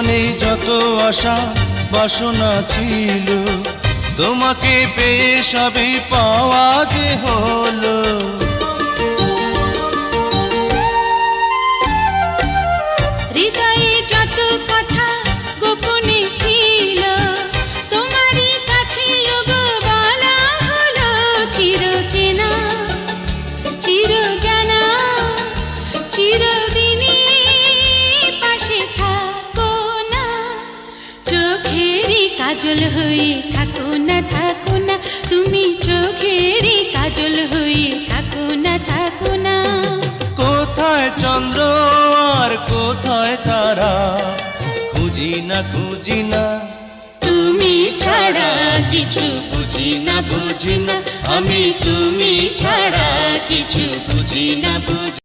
জীবনে যত আশা বাসনা ছিল, তোমাকে পেয়ে সবই পাওয়া যে হলো। হৃদয়ে যত কথা গোপনে ছিল, তোমারই কাছে ওগো বলা হলো চিরচেনা চিরজানা। চিরদিনই পাশে থাকো না, চোখেরই কাজল হয়ে থাকো না, থাকো না তুমি চোখেরই কাজল হয়ে থাকো না, থাকো না। কোথায় চন্দ্র আর কোথায় তারা, খুঁজি না খুঁজি না, তুমি ছাড়া কিছু বুঝি না, বুঝি না আমি, তুমি ছাড়া কিছু বুঝি না, বুঝি